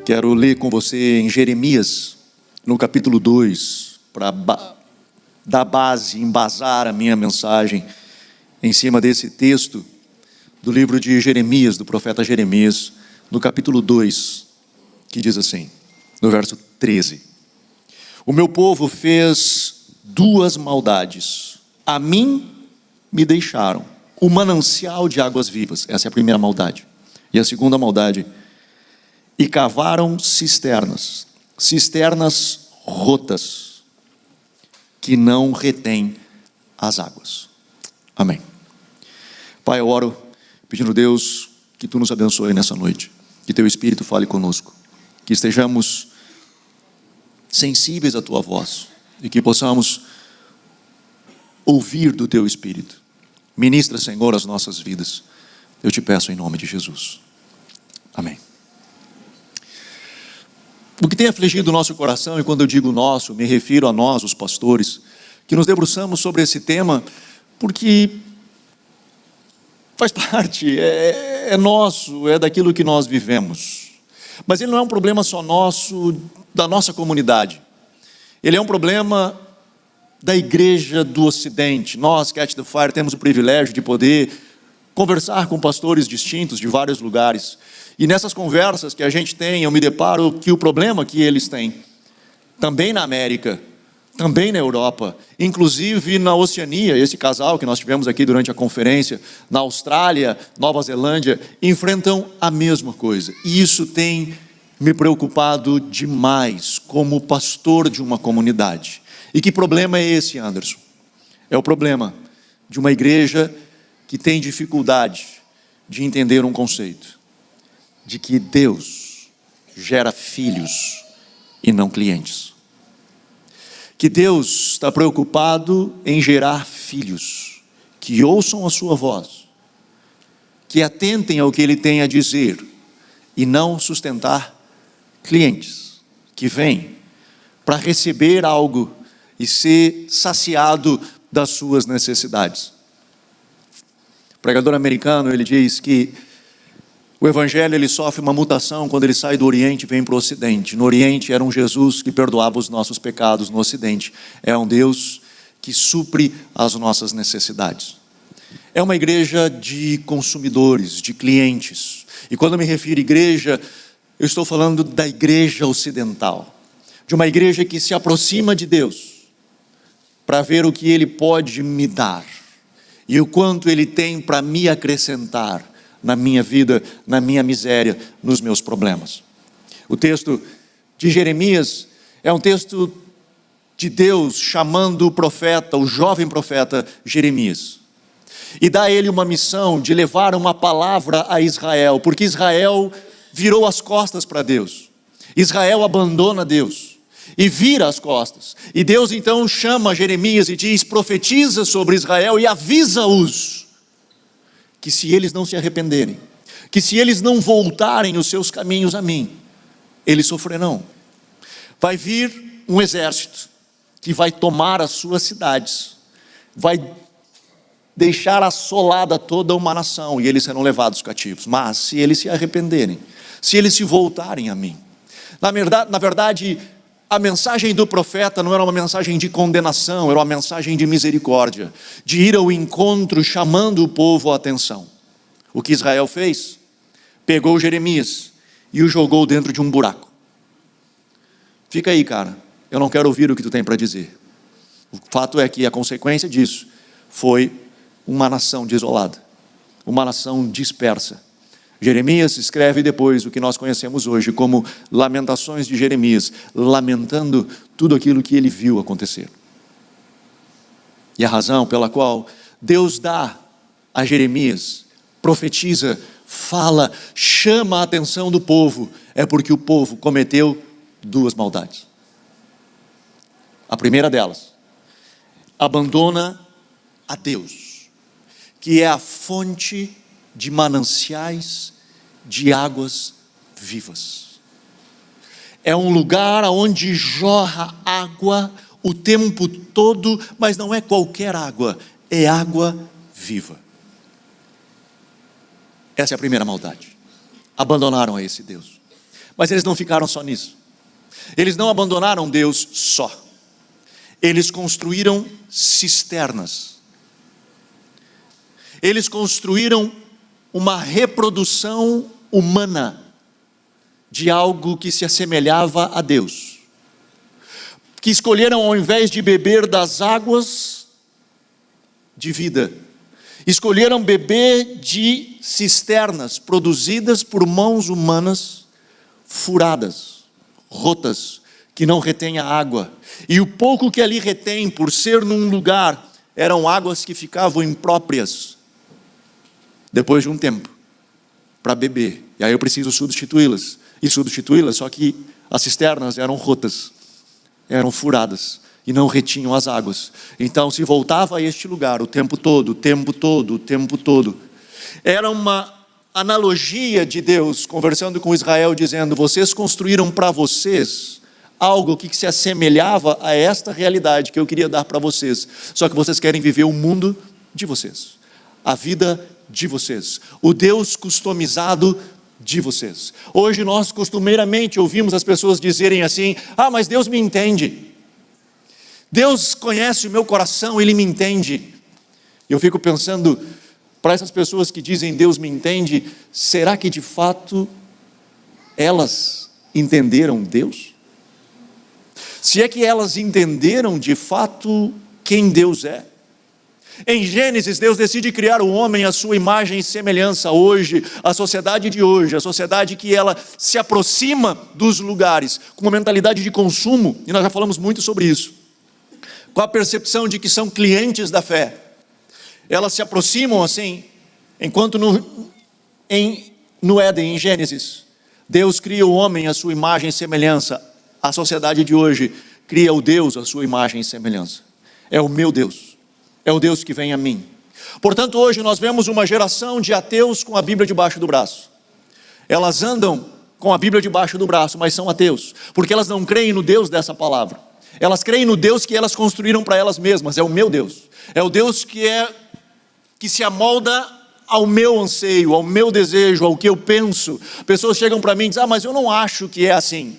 Quero ler com você em Jeremias, no capítulo 2, para dar base, embasar a minha mensagem em cima desse texto do livro de Jeremias, do profeta Jeremias, no capítulo 2, que diz assim, no verso 13: O meu povo fez duas maldades, a mim me deixaram o manancial de águas vivas. Essa é a primeira maldade. E a segunda maldade: e cavaram cisternas rotas, que não retêm as águas. Amém. Pai, eu oro pedindo, Deus, que Tu nos abençoe nessa noite, que Teu Espírito fale conosco, que estejamos sensíveis à Tua voz e que possamos ouvir do Teu Espírito. Ministra, Senhor, as nossas vidas. Eu te peço em nome de Jesus. Amém. O que tem afligido o nosso coração, e quando eu digo nosso, me refiro a nós, os pastores, que nos debruçamos sobre esse tema, porque faz parte, é nosso, é daquilo que nós vivemos. Mas ele não é um problema só nosso, da nossa comunidade. Ele é um problema da igreja do Ocidente. Nós, Catch the Fire, temos o privilégio de poder conversar com pastores distintos de vários lugares. E nessas conversas que a gente tem, eu me deparo que o problema que eles têm, também na América, também na Europa, inclusive na Oceania, esse casal que nós tivemos aqui durante a conferência, na Austrália, Nova Zelândia, enfrentam a mesma coisa. E isso tem me preocupado demais como pastor de uma comunidade. E que problema é esse, Anderson? É o problema de uma igreja que tem dificuldade de entender um conceito, de que Deus gera filhos e não clientes. Que Deus está preocupado em gerar filhos que ouçam a sua voz, que atentem ao que Ele tem a dizer e não sustentar clientes que vêm para receber algo e ser saciado das suas necessidades. O pregador americano, ele diz que o evangelho, ele sofre uma mutação quando ele sai do Oriente e vem para o Ocidente. No Oriente era um Jesus que perdoava os nossos pecados, no Ocidente é um Deus que supre as nossas necessidades. É uma igreja de consumidores, de clientes. E quando eu me refiro à igreja, eu estou falando da igreja ocidental, de uma igreja que se aproxima de Deus para ver o que Ele pode me dar e o quanto Ele tem para me acrescentar na minha vida, na minha miséria, nos meus problemas. O texto de Jeremias é um texto de Deus chamando o profeta, o jovem profeta Jeremias, e dá a ele uma missão de levar uma palavra a Israel, porque Israel virou as costas para Deus. Israel abandona Deus e vira as costas. E Deus então chama Jeremias e diz: profetiza sobre Israel e avisa-os que se eles não se arrependerem, que se eles não voltarem os seus caminhos a mim, eles sofrerão. Vai vir um exército que vai tomar as suas cidades, vai deixar assolada toda uma nação e eles serão levados cativos. Mas se eles se arrependerem, se eles se voltarem a mim, na verdade, a mensagem do profeta não era uma mensagem de condenação, era uma mensagem de misericórdia, de ir ao encontro, chamando o povo à atenção. O que Israel fez? Pegou Jeremias e o jogou dentro de um buraco. Fica aí, cara, eu não quero ouvir o que tu tem para dizer. O fato é que a consequência disso foi uma nação desolada, uma nação dispersa. Jeremias escreve depois o que nós conhecemos hoje como Lamentações de Jeremias, lamentando tudo aquilo que ele viu acontecer. E a razão pela qual Deus dá a Jeremias, profetiza, fala, chama a atenção do povo, é porque o povo cometeu duas maldades. A primeira delas, abandona a Deus, que é a fonte de mananciais de águas vivas. É um lugar onde jorra água o tempo todo, mas não é qualquer água, é água viva. Essa é a primeira maldade. Abandonaram a esse Deus. Mas eles não ficaram só nisso. Eles não abandonaram Deus só. Eles construíram cisternas. Eles construíram uma reprodução humana de algo que se assemelhava a Deus. Que escolheram, ao invés de beber das águas de vida, escolheram beber de cisternas produzidas por mãos humanas, furadas, rotas, que não retêm a água. E o pouco que ali retém, por ser num lugar, eram águas que ficavam impróprias depois de um tempo para beber. E aí eu preciso substituí-las. E substituí-las, só que as cisternas eram rotas, eram furadas e não retinham as águas. Então se voltava a este lugar o tempo todo, o tempo todo, o tempo todo. Era uma analogia de Deus conversando com Israel, dizendo: vocês construíram para vocês algo que se assemelhava a esta realidade que eu queria dar para vocês, só que vocês querem viver o mundo de vocês, a vida de vocês, o Deus customizado de vocês. Hoje nós costumeiramente ouvimos as pessoas dizerem assim: ah, mas Deus me entende, Deus conhece o meu coração, Ele me entende. Eu fico pensando, para essas pessoas que dizem Deus me entende, será que de fato elas entenderam Deus? Se é que elas entenderam de fato quem Deus é? Em Gênesis, Deus decide criar o homem à sua imagem e semelhança. Hoje, a sociedade de hoje, a sociedade que ela se aproxima dos lugares com uma mentalidade de consumo, e nós já falamos muito sobre isso, com a percepção de que são clientes da fé. Elas se aproximam assim, enquanto no Éden, em Gênesis, Deus cria o homem à sua imagem e semelhança. A sociedade de hoje cria o Deus à sua imagem e semelhança. É o meu Deus, é o Deus que vem a mim. Portanto, hoje nós vemos uma geração de ateus com a Bíblia debaixo do braço. Elas andam com a Bíblia debaixo do braço, mas são ateus, porque elas não creem no Deus dessa palavra. Elas creem no Deus que elas construíram para elas mesmas. É o meu Deus, é o Deus que se amolda ao meu anseio, ao meu desejo, ao que eu penso. Pessoas chegam para mim e dizem: ah, mas eu não acho que é assim,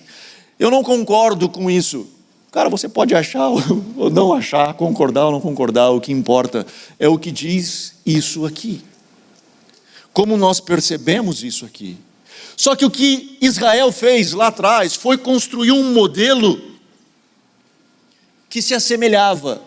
eu não concordo com isso. Cara, você pode achar ou não achar, concordar ou não concordar, o que importa é o que diz isso aqui. Como nós percebemos isso aqui. Só que o que Israel fez lá atrás foi construir um modelo que se assemelhava,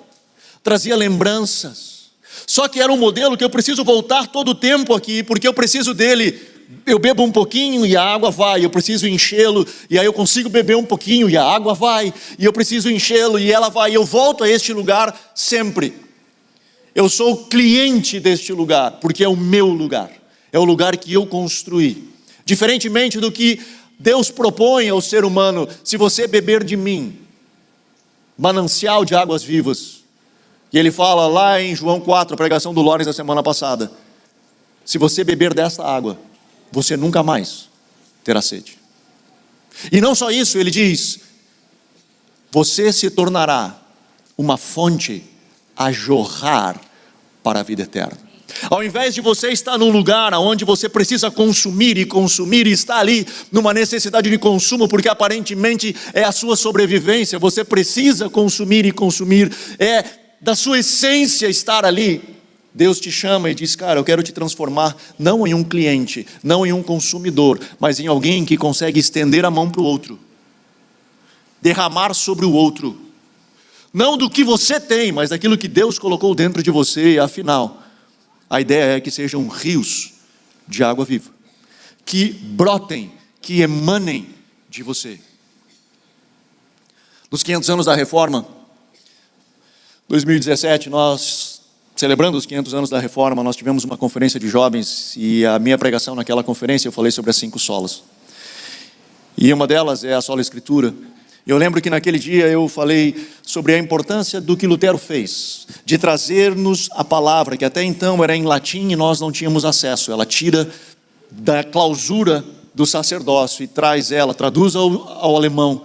trazia lembranças. Só que era um modelo que eu preciso voltar todo o tempo aqui, porque eu preciso dele. Eu bebo um pouquinho e a água vai, eu preciso enchê-lo, e aí eu consigo beber um pouquinho e a água vai, e eu preciso enchê-lo e ela vai, e eu volto a este lugar sempre. Eu sou cliente deste lugar, porque é o meu lugar, é o lugar que eu construí. Diferentemente do que Deus propõe ao ser humano: se você beber de mim, manancial de águas vivas, e ele fala lá em João 4, a pregação do Lawrence da semana passada, se você beber desta água, você nunca mais terá sede. E não só isso, ele diz: você se tornará uma fonte a jorrar para a vida eterna. Ao invés de você estar num lugar onde você precisa consumir e estar ali numa necessidade de consumo, porque aparentemente é a sua sobrevivência, você precisa consumir e consumir, é da sua essência estar ali. Deus te chama e diz: cara, eu quero te transformar não em um cliente, não em um consumidor, mas em alguém que consegue estender a mão para o outro, derramar sobre o outro, não do que você tem, mas daquilo que Deus colocou dentro de você. E afinal, a ideia é que sejam rios de água viva, que brotem, que emanem de você. Nos 500 anos da Reforma, 2017, nós, celebrando os 500 anos da Reforma, nós tivemos uma conferência de jovens, e a minha pregação naquela conferência, eu falei sobre as 5 solas. E uma delas é a sola Escritura. Eu lembro que naquele dia eu falei sobre a importância do que Lutero fez, de trazer-nos a palavra, que até então era em latim e nós não tínhamos acesso. Ela tira da clausura do sacerdócio e traz ela, traduz ao alemão,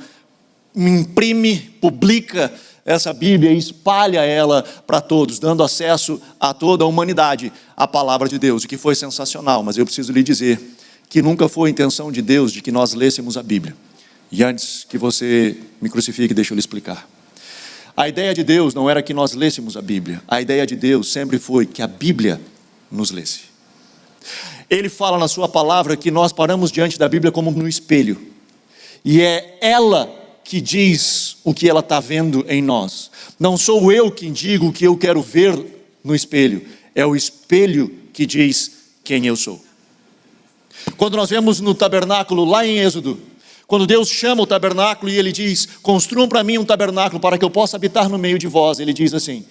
imprime, publica essa Bíblia e espalha ela para todos, dando acesso a toda a humanidade à palavra de Deus, o que foi sensacional. Mas eu preciso lhe dizer que nunca foi a intenção de Deus de que nós lêssemos a Bíblia. E antes que você me crucifique, deixa eu lhe explicar. A ideia de Deus não era que nós lêssemos a Bíblia. A ideia de Deus sempre foi que a Bíblia nos lesse. Ele fala na sua palavra que nós paramos diante da Bíblia como no espelho. E é ela que diz o que ela está vendo em nós. Não sou eu quem digo o que eu quero ver no espelho. É o espelho que diz quem eu sou. Quando nós vemos no tabernáculo, lá em Êxodo, quando Deus chama o tabernáculo e Ele diz, construam para mim um tabernáculo para que eu possa habitar no meio de vós. Ele diz assim,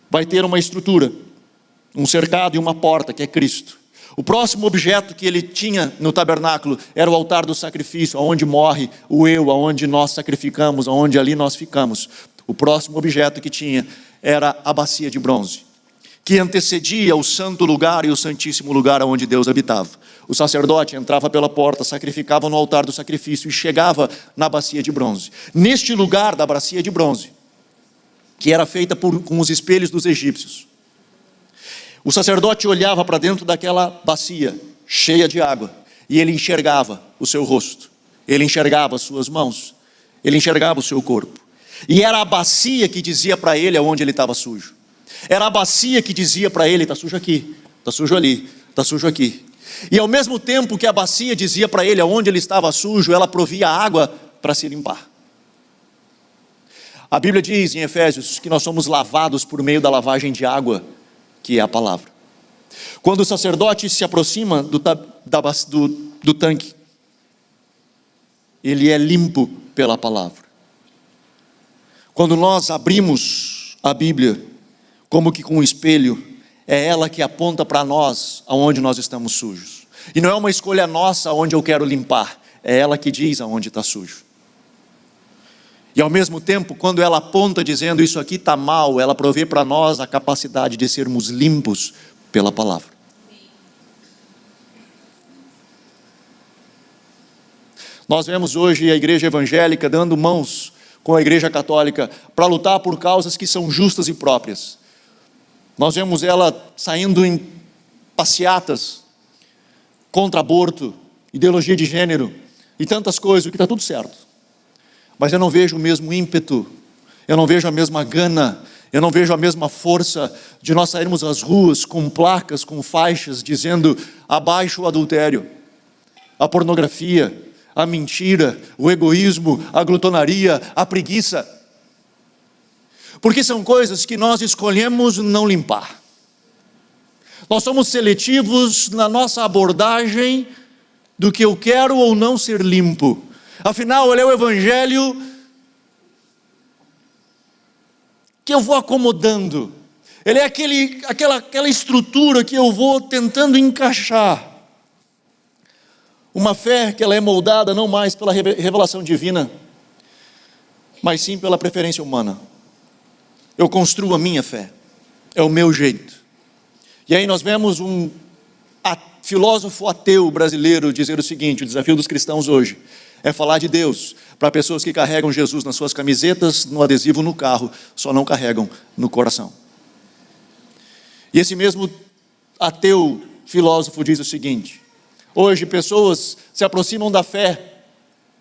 vai ter uma estrutura, um cercado e uma porta, que é Cristo. O próximo objeto que ele tinha no tabernáculo era o altar do sacrifício, onde morre o eu, onde nós sacrificamos, onde ali nós ficamos. O próximo objeto que tinha era a bacia de bronze, que antecedia o santo lugar e o santíssimo lugar onde Deus habitava. O sacerdote entrava pela porta, sacrificava no altar do sacrifício e chegava na bacia de bronze. Neste lugar da bacia de bronze, que era feita com os espelhos dos egípcios, o sacerdote olhava para dentro daquela bacia cheia de água e ele enxergava o seu rosto, ele enxergava as suas mãos, ele enxergava o seu corpo. E era a bacia que dizia para ele aonde ele estava sujo. Era a bacia que dizia para ele, está sujo aqui, está sujo ali, está sujo aqui. E ao mesmo tempo que a bacia dizia para ele aonde ele estava sujo, ela provia água para se limpar. A Bíblia diz em Efésios que nós somos lavados por meio da lavagem de água, que é a palavra. Quando o sacerdote se aproxima do tanque, ele é limpo pela palavra. Quando nós abrimos a Bíblia, como que com um espelho, é ela que aponta para nós aonde nós estamos sujos. E não é uma escolha nossa aonde eu quero limpar, é ela que diz aonde está sujo. E ao mesmo tempo, quando ela aponta dizendo isso aqui está mal, ela provê para nós a capacidade de sermos limpos pela palavra. Nós vemos hoje a igreja evangélica dando mãos com a igreja católica para lutar por causas que são justas e próprias. Nós vemos ela saindo em passeatas contra aborto, ideologia de gênero e tantas coisas, o que está tudo certo. Mas eu não vejo o mesmo ímpeto, eu não vejo a mesma gana, eu não vejo a mesma força de nós sairmos às ruas com placas, com faixas, dizendo abaixo o adultério, a pornografia, a mentira, o egoísmo, a glutonaria, a preguiça. Porque são coisas que nós escolhemos não limpar. Nós somos seletivos na nossa abordagem do que eu quero ou não ser limpo. Afinal, ele é o evangelho que eu vou acomodando. Ele é aquela estrutura que eu vou tentando encaixar. Uma fé que ela é moldada não mais pela revelação divina, mas sim pela preferência humana. Eu construo a minha fé, é o meu jeito. E aí nós vemos um filósofo ateu brasileiro dizer o seguinte: o desafio dos cristãos hoje é falar de Deus para pessoas que carregam Jesus nas suas camisetas, no adesivo no carro, só não carregam no coração. E esse mesmo ateu filósofo diz o seguinte: hoje pessoas se aproximam da fé,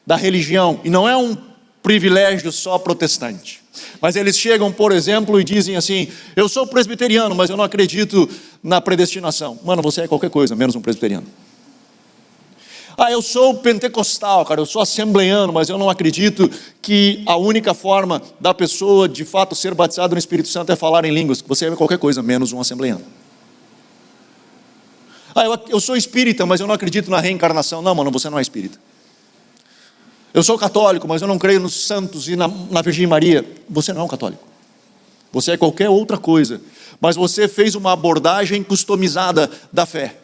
da religião, e não é um privilégio só protestante, mas eles chegam, por exemplo, e dizem assim: eu sou presbiteriano, mas eu não acredito na predestinação. Mano, você é qualquer coisa, menos um presbiteriano. Eu sou pentecostal, cara, eu sou assembleiano, mas eu não acredito que a única forma da pessoa de fato ser batizada no Espírito Santo é falar em línguas. Você é qualquer coisa, menos um assembleiano. Eu sou espírita, mas eu não acredito na reencarnação. Não, mano, você não é espírita. Eu sou católico, mas eu não creio nos santos e na Virgem Maria. Você não é um católico. Você é qualquer outra coisa, mas você fez uma abordagem customizada da fé.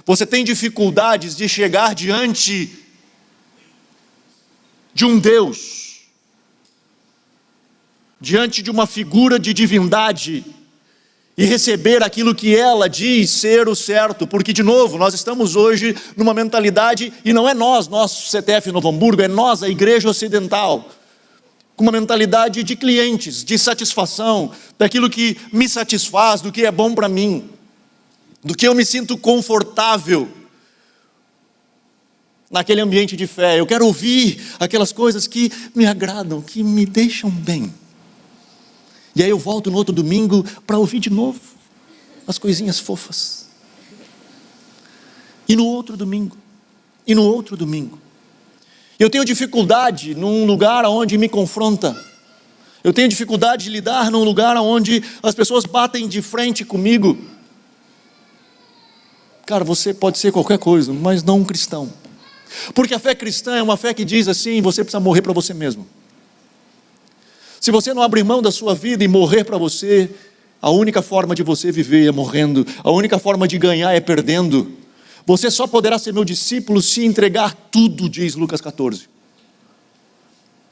Você tem dificuldades de chegar diante de um Deus, diante de uma figura de divindade, e receber aquilo que ela diz ser o certo, porque de novo, nós estamos hoje numa mentalidade, e não é nós, nosso CTF Novo Hamburgo, é nós, a igreja ocidental, com uma mentalidade de clientes, de satisfação, daquilo que me satisfaz, do que é bom para mim, do que eu me sinto confortável. naquele ambiente de fé. Eu quero ouvir aquelas coisas que me agradam, que me deixam bem. E aí eu volto no outro domingo para ouvir de novo as coisinhas fofas. E no outro domingo. E no outro domingo. Eu tenho dificuldade num lugar onde me confronta. Eu tenho dificuldade de lidar num lugar onde as pessoas batem de frente comigo. Cara, você pode ser qualquer coisa, mas não um cristão. Porque a fé cristã é uma fé que diz assim: você precisa morrer para você mesmo. Se você não abrir mão da sua vida e morrer para você, a única forma de você viver é morrendo. A única forma de ganhar é perdendo. Você só poderá ser meu discípulo se entregar tudo, diz Lucas 14.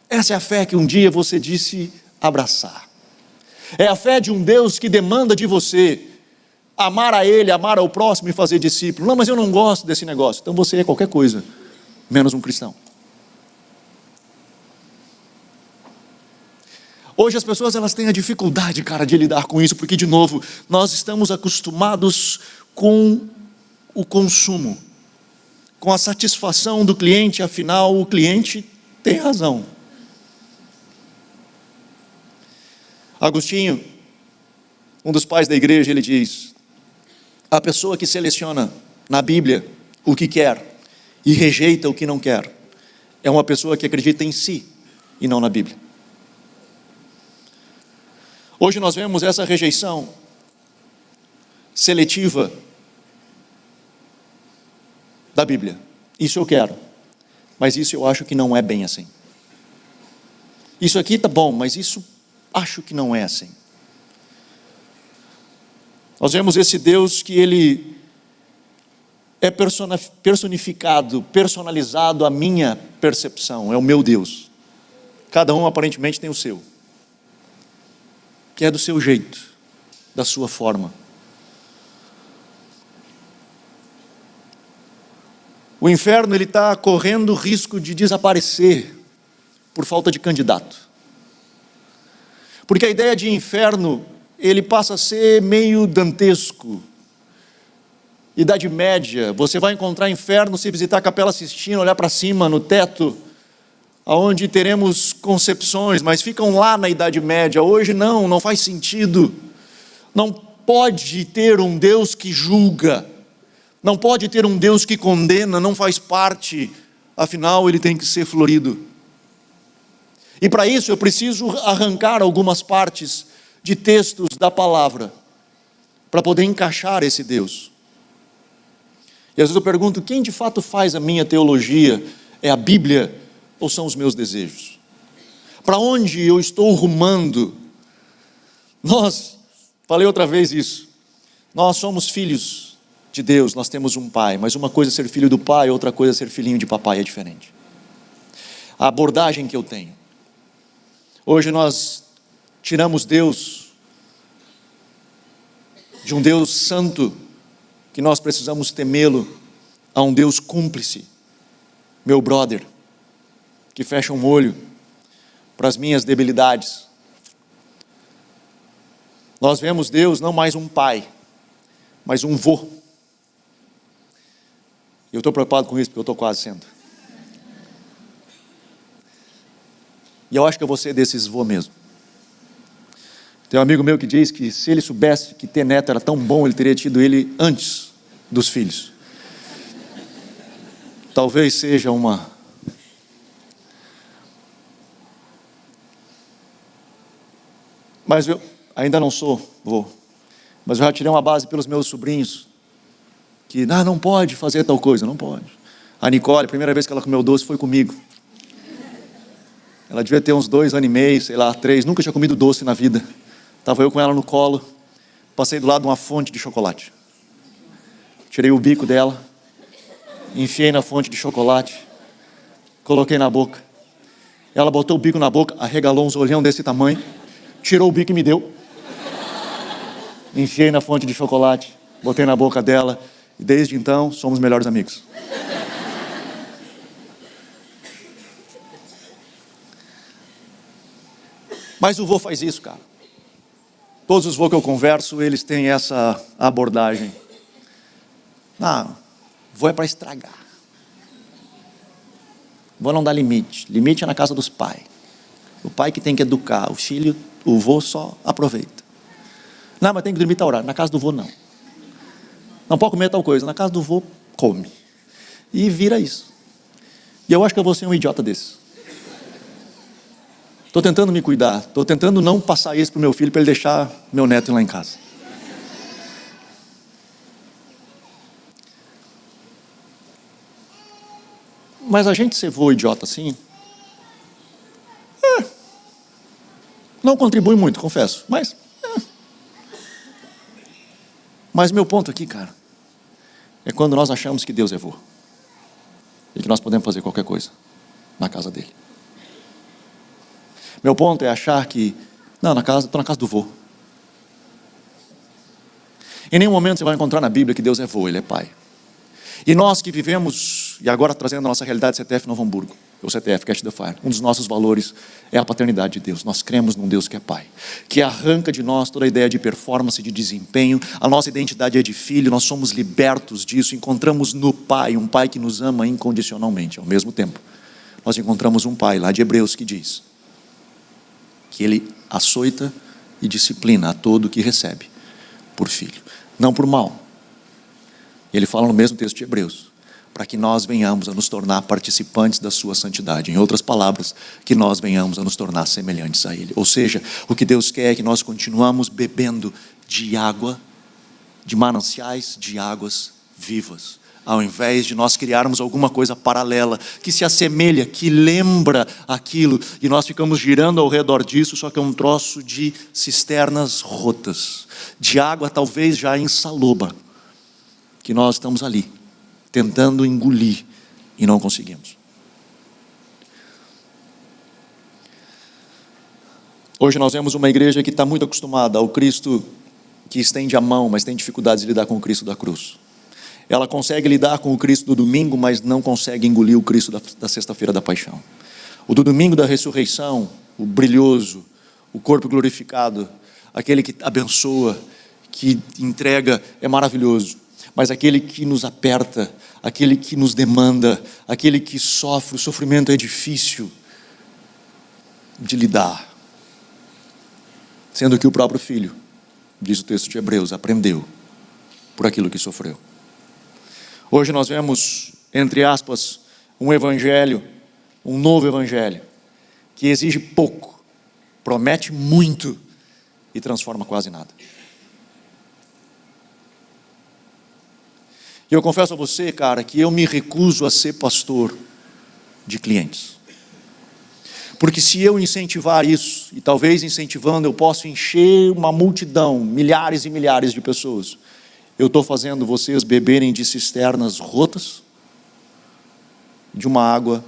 Essa é a fé que um dia você disse abraçar. É a fé de um Deus que demanda de você amar a Ele, amar ao próximo e fazer discípulo. Não, mas eu não gosto desse negócio. Então você é qualquer coisa, menos um cristão. Hoje as pessoas elas têm a dificuldade, cara, de lidar com isso, porque de novo, nós estamos acostumados com o consumo, com a satisfação do cliente, afinal o cliente tem razão. Agostinho, um dos pais da igreja, ele diz: a pessoa que seleciona na Bíblia o que quer e rejeita o que não quer, é uma pessoa que acredita em si e não na Bíblia. Hoje nós vemos essa rejeição seletiva da Bíblia. Isso eu quero, mas isso eu acho que não é bem assim. Isso aqui tá bom, mas isso acho que não é assim. Nós vemos esse Deus que ele é personificado, personalizado à minha percepção, é o meu Deus. Cada um aparentemente tem o seu, que é do seu jeito, da sua forma. O inferno ele está correndo risco de desaparecer por falta de candidato. Porque a ideia de inferno, ele passa a ser meio dantesco. Idade Média, você vai encontrar inferno se visitar a Capela Sistina, olhar para cima no teto, aonde teremos concepções, mas ficam lá na Idade Média. Hoje não faz sentido. Não pode ter um Deus que julga, não pode ter um Deus que condena, não faz parte, afinal ele tem que ser florido. E para isso eu preciso arrancar algumas partes de textos da palavra, para poder encaixar esse Deus. E às vezes eu pergunto, quem de fato faz a minha teologia? É a Bíblia ou são os meus desejos? Para onde eu estou rumando? Falei outra vez isso, nós somos filhos de Deus, nós temos um pai, mas uma coisa é ser filho do pai, outra coisa é ser filhinho de papai, é diferente. A abordagem que eu tenho. Hoje nós tiramos Deus de um Deus santo, que nós precisamos temê-lo, a um Deus cúmplice, meu brother, que fecha um olho para as minhas debilidades. Nós vemos Deus não mais um pai, mas um vô. Eu estou preocupado com isso, porque eu estou quase sendo. E eu acho que eu vou ser desses vô mesmo. Tem um amigo meu que diz que se ele soubesse que ter neto era tão bom, ele teria tido ele antes dos filhos. Talvez seja uma... Mas eu ainda não sou vô. Mas eu já tirei uma base pelos meus sobrinhos, que não pode fazer tal coisa, não pode. A Nicole, a primeira vez que ela comeu doce foi comigo. Ela devia ter uns 2 anos e meio, sei lá, 3, nunca tinha comido doce na vida. Estava eu com ela no colo, passei do lado de uma fonte de chocolate. Tirei o bico dela, enfiei na fonte de chocolate, coloquei na boca. Ela botou o bico na boca, arregalou uns olhão desse tamanho, tirou o bico e me deu. Enfiei na fonte de chocolate, botei na boca dela, e desde então somos melhores amigos. Mas o vô faz isso, cara. Todos os vô que eu converso, eles têm essa abordagem. Vô é para estragar. Vô não dá limite. Limite é na casa dos pais. O pai que tem que educar. O filho, o vô só aproveita. Não, mas tem que dormir tal horário. Na casa do vô, não. Não pode comer tal coisa. Na casa do vô, come. E vira isso. E eu acho que eu vou ser um idiota desse. Estou tentando me cuidar. Estou tentando não passar isso para o meu filho, para ele deixar meu neto ir lá em casa. Mas a gente ser vô idiota assim, não contribui muito, confesso. Mas meu ponto aqui, cara, é quando nós achamos que Deus é vô. E que nós podemos fazer qualquer coisa na casa dele. Meu ponto é achar que, não, estou na casa do vô. Em nenhum momento você vai encontrar na Bíblia que Deus é vô, Ele é pai. E nós que vivemos, e agora trazendo a nossa realidade CTF Novo Hamburgo, ou CTF Catch the Fire, um dos nossos valores é a paternidade de Deus. Nós cremos num Deus que é pai, que arranca de nós toda a ideia de performance, de desempenho. A nossa identidade é de filho, nós somos libertos disso, encontramos no pai, um pai que nos ama incondicionalmente. Ao mesmo tempo, nós encontramos um pai lá de Hebreus que diz que ele açoita e disciplina a todo que recebe por filho, não por mal. Ele fala no mesmo texto de Hebreus, para que nós venhamos a nos tornar participantes da sua santidade. Em outras palavras, que nós venhamos a nos tornar semelhantes a Ele. Ou seja, o que Deus quer é que nós continuamos bebendo de água, de mananciais de águas vivas, ao invés de nós criarmos alguma coisa paralela, que se assemelha, que lembra aquilo, e nós ficamos girando ao redor disso, só que é um troço de cisternas rotas, de água talvez já insalubre, que nós estamos ali, tentando engolir, e não conseguimos. Hoje nós vemos uma igreja que está muito acostumada ao Cristo que estende a mão, mas tem dificuldades de lidar com o Cristo da cruz. Ela consegue lidar com o Cristo do domingo, mas não consegue engolir o Cristo da sexta-feira da paixão. O do domingo da ressurreição, o brilhoso, o corpo glorificado, aquele que abençoa, que entrega, é maravilhoso. Mas aquele que nos aperta, aquele que nos demanda, aquele que sofre, o sofrimento é difícil de lidar. Sendo que o próprio Filho, diz o texto de Hebreus, aprendeu por aquilo que sofreu. Hoje nós vemos, entre aspas, um evangelho, um novo evangelho, que exige pouco, promete muito e transforma quase nada. E eu confesso a você, cara, que eu me recuso a ser pastor de clientes. Porque se eu incentivar isso, e talvez incentivando eu posso encher uma multidão, milhares e milhares de pessoas, eu estou fazendo vocês beberem de cisternas rotas, de uma água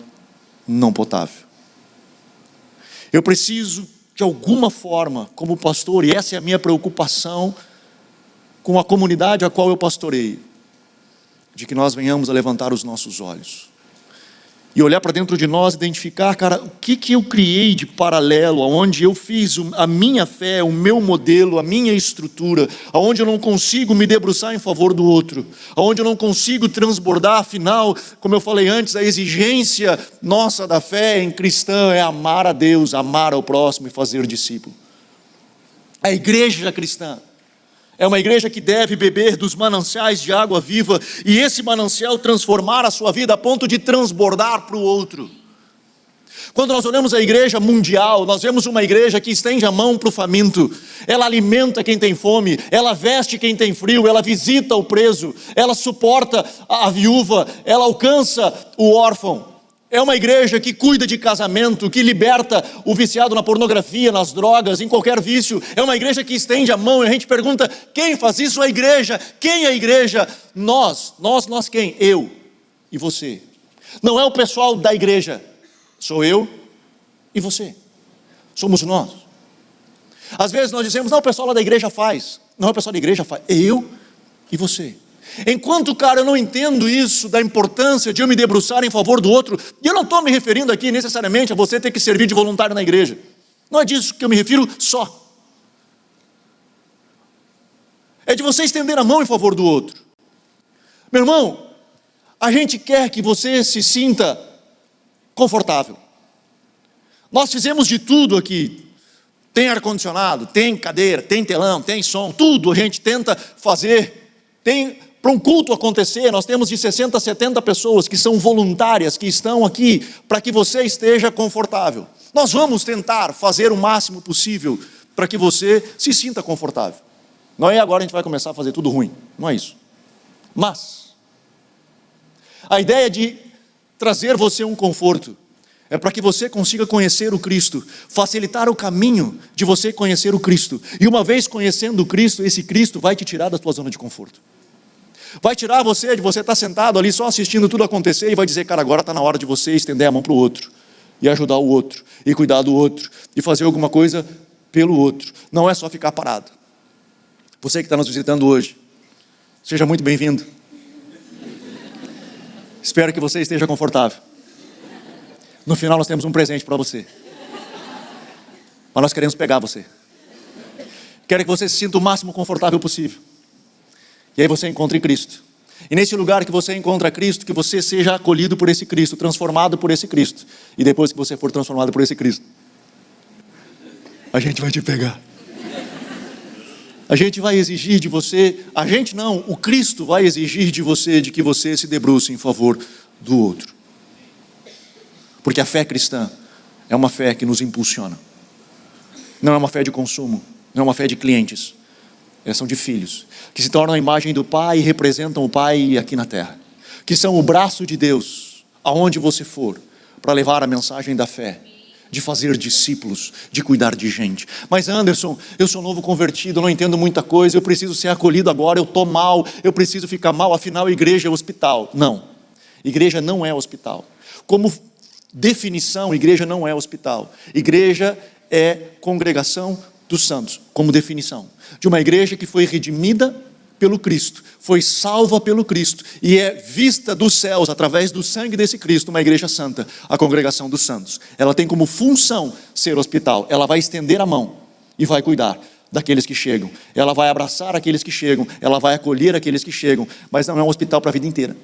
não potável. Eu preciso, de alguma forma, como pastor, e essa é a minha preocupação com a comunidade a qual eu pastoreio, de que nós venhamos a levantar os nossos olhos e olhar para dentro de nós, identificar, cara, o que eu criei de paralelo, aonde eu fiz a minha fé, o meu modelo, a minha estrutura, aonde eu não consigo me debruçar em favor do outro, aonde eu não consigo transbordar. Afinal, como eu falei antes, a exigência nossa da fé em cristã é amar a Deus, amar ao próximo e fazer discípulo. A igreja cristã é uma igreja que deve beber dos mananciais de água viva, e esse manancial transformar a sua vida a ponto de transbordar para o outro. Quando nós olhamos a igreja mundial, nós vemos uma igreja que estende a mão para o faminto, ela alimenta quem tem fome, ela veste quem tem frio, ela visita o preso, ela suporta a viúva, ela alcança o órfão. É uma igreja que cuida de casamento, que liberta o viciado na pornografia, nas drogas, em qualquer vício. É uma igreja que estende a mão, e a gente pergunta, quem faz isso? A igreja. Quem é a igreja? Nós quem? Eu e você. Não é o pessoal da igreja, sou eu e você. Somos nós. Às vezes nós dizemos, não, o pessoal lá da igreja faz. Não, o pessoal da igreja faz. Eu e você. Enquanto, cara, eu não entendo isso, da importância de eu me debruçar em favor do outro, e eu não estou me referindo aqui necessariamente a você ter que servir de voluntário na igreja, não é disso que eu me refiro só, é de você estender a mão em favor do outro. Meu irmão, a gente quer que você se sinta confortável. Nós fizemos de tudo aqui. Tem ar-condicionado, tem cadeira, tem telão, tem som, tudo a gente tenta fazer. Para um culto acontecer, nós temos de 60 a 70 pessoas que são voluntárias, que estão aqui para que você esteja confortável. Nós vamos tentar fazer o máximo possível para que você se sinta confortável. Não é agora a gente vai começar a fazer tudo ruim, não é isso. Mas a ideia de trazer você um conforto é para que você consiga conhecer o Cristo, facilitar o caminho de você conhecer o Cristo. E uma vez conhecendo o Cristo, esse Cristo vai te tirar da tua zona de conforto. Vai tirar você de você estar sentado ali só assistindo tudo acontecer e vai dizer, cara, agora está na hora de você estender a mão para o outro, e ajudar o outro, e cuidar do outro, e fazer alguma coisa pelo outro. Não é só ficar parado. Você que está nos visitando hoje, seja muito bem-vindo. Espero que você esteja confortável. No final nós temos um presente para você. Mas nós queremos pegar você. Quero que você se sinta o máximo confortável possível. E aí você encontre Cristo. E nesse lugar que você encontra Cristo, que você seja acolhido por esse Cristo, transformado por esse Cristo. E depois que você for transformado por esse Cristo, a gente vai te pegar. A gente vai exigir de você, a gente não, o Cristo vai exigir de você, de que você se debruce em favor do outro. Porque a fé cristã é uma fé que nos impulsiona. Não é uma fé de consumo, não é uma fé de clientes. Elas são de filhos, que se tornam a imagem do Pai e representam o Pai aqui na terra. Que são o braço de Deus, aonde você for, para levar a mensagem da fé, de fazer discípulos, de cuidar de gente. Mas Anderson, eu sou novo convertido, eu não entendo muita coisa, eu preciso ser acolhido agora, eu estou mal, eu preciso ficar mal, afinal a igreja é hospital. Não, igreja não é hospital. Como definição, igreja não é hospital. Igreja é congregação dos santos, como definição. De uma igreja que foi redimida pelo Cristo, foi salva pelo Cristo, e é vista dos céus, através do sangue desse Cristo, uma igreja santa, a congregação dos santos. Ela tem como função ser hospital, ela vai estender a mão e vai cuidar daqueles que chegam, ela vai abraçar aqueles que chegam, ela vai acolher aqueles que chegam, mas não é um hospital para a vida inteira.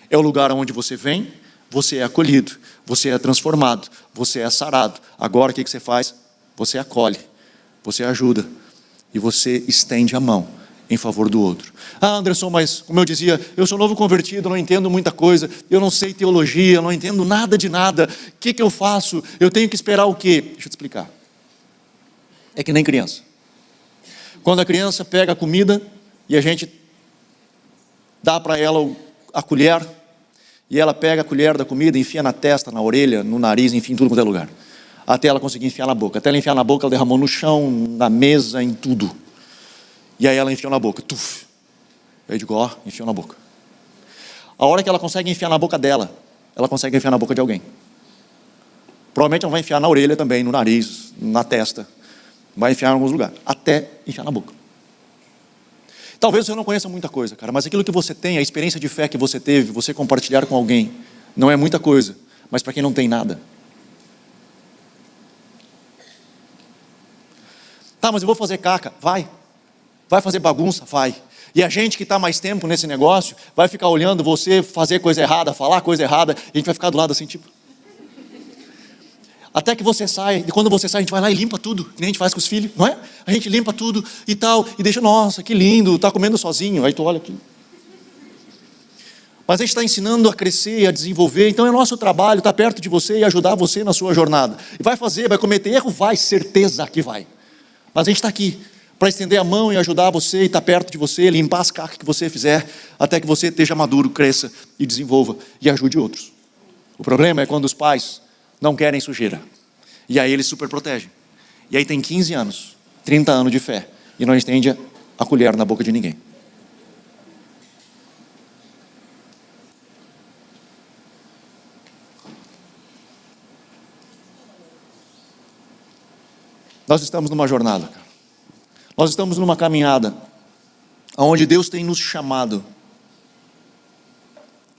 É o lugar onde você vem, você é acolhido, você é transformado, você é sarado. Agora o que você faz? Você acolhe, você ajuda, e você estende a mão em favor do outro. Ah, Anderson, mas como eu dizia, eu sou novo convertido, não entendo muita coisa, eu não sei teologia, não entendo nada de nada, o que eu faço? Eu tenho que esperar o quê? Deixa eu te explicar. É que nem criança. Quando a criança pega a comida e a gente dá para ela a colher, e ela pega a colher da comida, enfia na testa, na orelha, no nariz, enfim, em tudo quanto é lugar, até ela conseguir enfiar na boca. Até ela enfiar na boca, ela derramou no chão, na mesa, em tudo. E aí ela enfiou na boca, tuf. Eu digo, ó, enfiou na boca. A hora que ela consegue enfiar na boca dela, ela consegue enfiar na boca de alguém. Provavelmente ela vai enfiar na orelha também, no nariz, na testa. Vai enfiar em alguns lugares, até enfiar na boca. Talvez você não conheça muita coisa, cara, mas aquilo que você tem, a experiência de fé que você teve, você compartilhar com alguém, não é muita coisa, mas para quem não tem nada. Tá, mas eu vou fazer caca. Vai fazer bagunça? Vai. E a gente que está mais tempo nesse negócio, vai ficar olhando você fazer coisa errada, falar coisa errada, e a gente vai ficar do lado assim, tipo... Até que você sai, e quando você sai, a gente vai lá e limpa tudo, que nem a gente faz com os filhos, não é? A gente limpa tudo e tal, e deixa, nossa, que lindo, está comendo sozinho, aí tu olha aqui. Mas a gente está ensinando a crescer e a desenvolver, então é nosso trabalho estar perto de você e ajudar você na sua jornada. E vai fazer, vai cometer erro? Vai, certeza que vai. Mas a gente está aqui para estender a mão e ajudar você e estar perto de você, limpar as cacas que você fizer, até que você esteja maduro, cresça e desenvolva e ajude outros. O problema é quando os pais não querem sujeira. E aí eles super protegem. E aí tem 15 anos, 30 anos de fé, e não estende a colher na boca de ninguém. Nós estamos numa jornada, cara. Nós estamos numa caminhada onde Deus tem nos chamado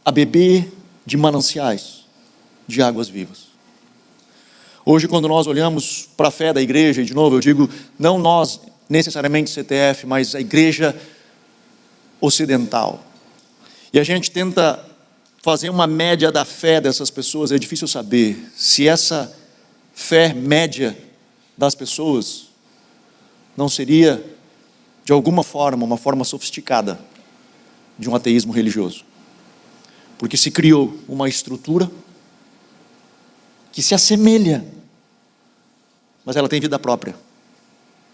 a beber de mananciais de águas vivas. Hoje, quando nós olhamos para a fé da igreja, e de novo eu digo, não nós necessariamente CTF, mas a igreja ocidental, e a gente tenta fazer uma média da fé dessas pessoas, é difícil saber se essa fé média das pessoas não seria, de alguma forma, uma forma sofisticada de um ateísmo religioso. Porque se criou uma estrutura que se assemelha, mas ela tem vida própria,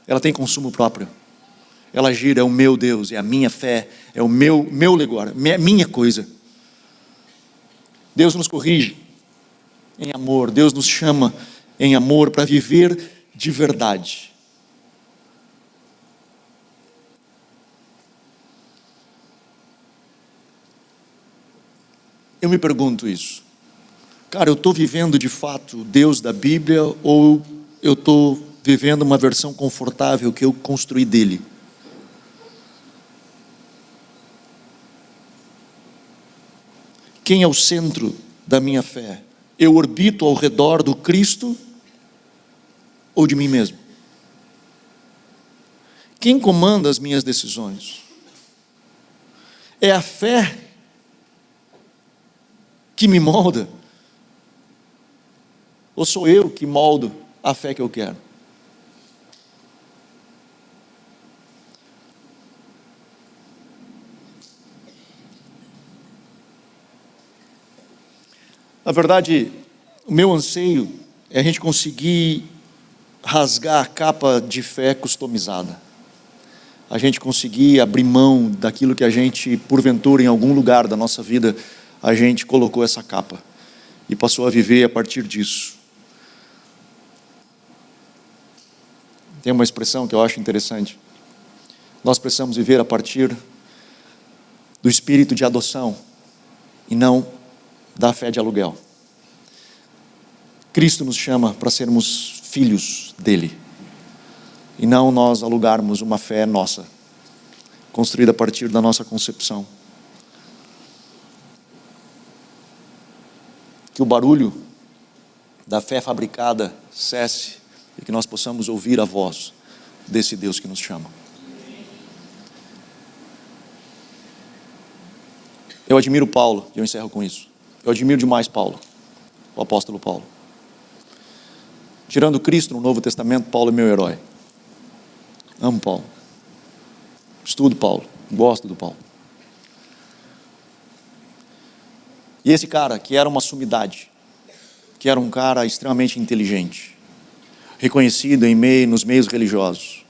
ela tem consumo próprio, ela gira, é o meu Deus, é a minha fé, é o meu negócio, minha coisa. Deus nos corrige em amor, Deus nos chama em amor para viver de verdade. Eu me pergunto isso. Cara, eu estou vivendo de fato o Deus da Bíblia ou eu estou vivendo uma versão confortável que eu construí dele? Quem é o centro da minha fé? Eu orbito ao redor do Cristo ou de mim mesmo? Quem comanda as minhas decisões? É a fé que me molda? Ou sou eu que moldo a fé que eu quero? Na verdade, o meu anseio é a gente conseguir rasgar a capa de fé customizada. A gente conseguir abrir mão daquilo que a gente, porventura, em algum lugar da nossa vida, a gente colocou essa capa e passou a viver a partir disso. Tem uma expressão que eu acho interessante. Nós precisamos viver a partir do espírito de adoção e não da fé de aluguel. Cristo nos chama para sermos filhos dele e não nós alugarmos uma fé nossa, construída a partir da nossa concepção. Que o barulho da fé fabricada cesse e que nós possamos ouvir a voz desse Deus que nos chama. Eu admiro Paulo, e eu encerro com isso. Eu admiro demais Paulo, o apóstolo Paulo. Tirando Cristo no Novo Testamento, Paulo é meu herói. Amo Paulo. Estudo Paulo, gosto do Paulo. E esse cara, que era uma sumidade, que era um cara extremamente inteligente, reconhecido nos meios religiosos,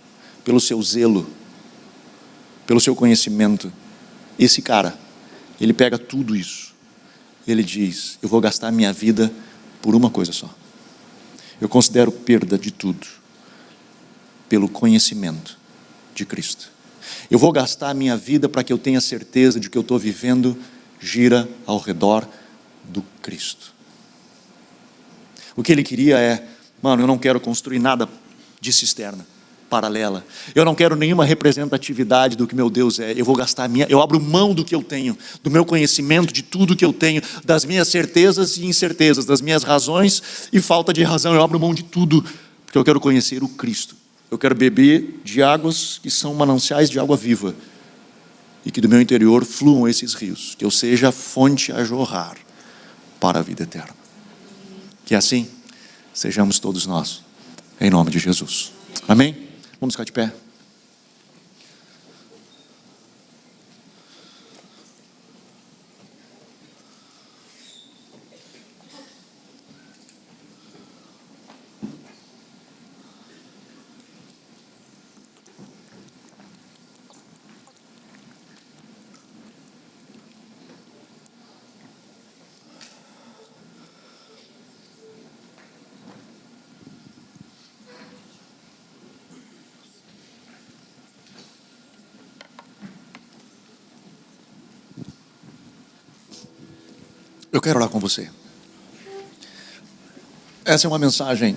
pelo seu zelo, pelo seu conhecimento, esse cara, ele pega tudo isso, ele diz: eu vou gastar minha vida por uma coisa só. Eu considero perda de tudo pelo conhecimento de Cristo. Eu vou gastar a minha vida para que eu tenha certeza de que eu estou vivendo gira ao redor do Cristo. O que ele queria é: mano, eu não quero construir nada de cisterna paralela. Eu não quero nenhuma representatividade do que meu Deus é. Eu vou gastar eu abro mão do que eu tenho, do meu conhecimento, de tudo que eu tenho, das minhas certezas e incertezas, das minhas razões e falta de razão. Eu abro mão de tudo, porque eu quero conhecer o Cristo. Eu quero beber de águas que são mananciais de água viva e que do meu interior fluam esses rios, que eu seja fonte a jorrar para a vida eterna. Que assim sejamos todos nós, em nome de Jesus. Amém? Vamos ficar de pé. Eu quero orar com você. Essa é uma mensagem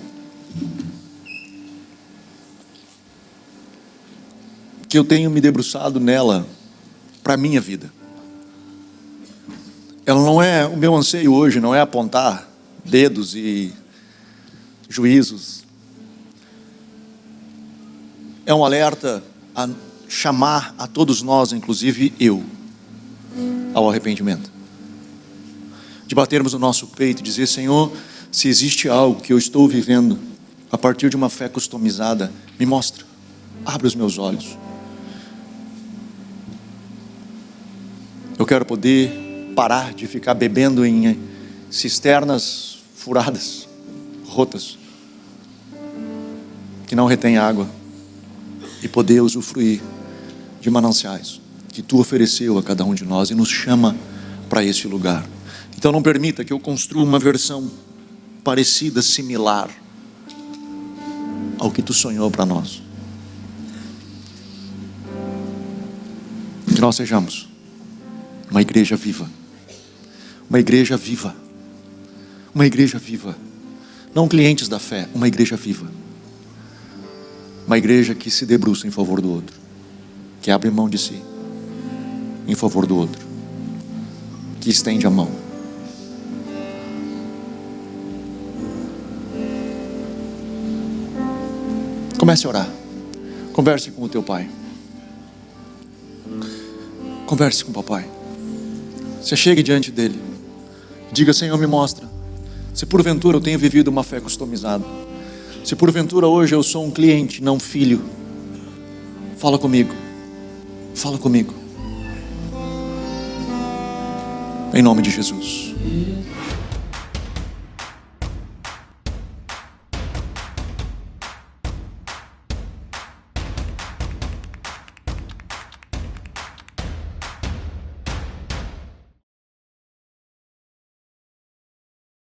que eu tenho me debruçado nela para a minha vida. Ela não é, o meu anseio hoje não é apontar dedos e juízos. É um alerta a chamar a todos nós, inclusive eu, ao arrependimento. de batermos no nosso peito e dizer: Senhor, se existe algo que eu estou vivendo a partir de uma fé customizada, me mostra, abre os meus olhos. Eu quero poder parar de ficar bebendo em cisternas furadas, rotas, que não retém água, e poder usufruir de mananciais que tu ofereceu a cada um de nós e nos chama para esse lugar. Então não permita que eu construa uma versão parecida, similar ao que tu sonhou para nós. Que nós sejamos uma igreja viva, uma igreja viva, uma igreja viva, não clientes da fé, uma igreja viva, uma igreja que se debruça em favor do outro, que abre mão de si em favor do outro, que estende a mão. Comece a orar, converse com o teu pai, converse com o papai. Você chegue diante dele, diga: Senhor, me mostra se porventura eu tenho vivido uma fé customizada, se porventura hoje eu sou um cliente, não filho. Fala comigo, fala comigo, em nome de Jesus.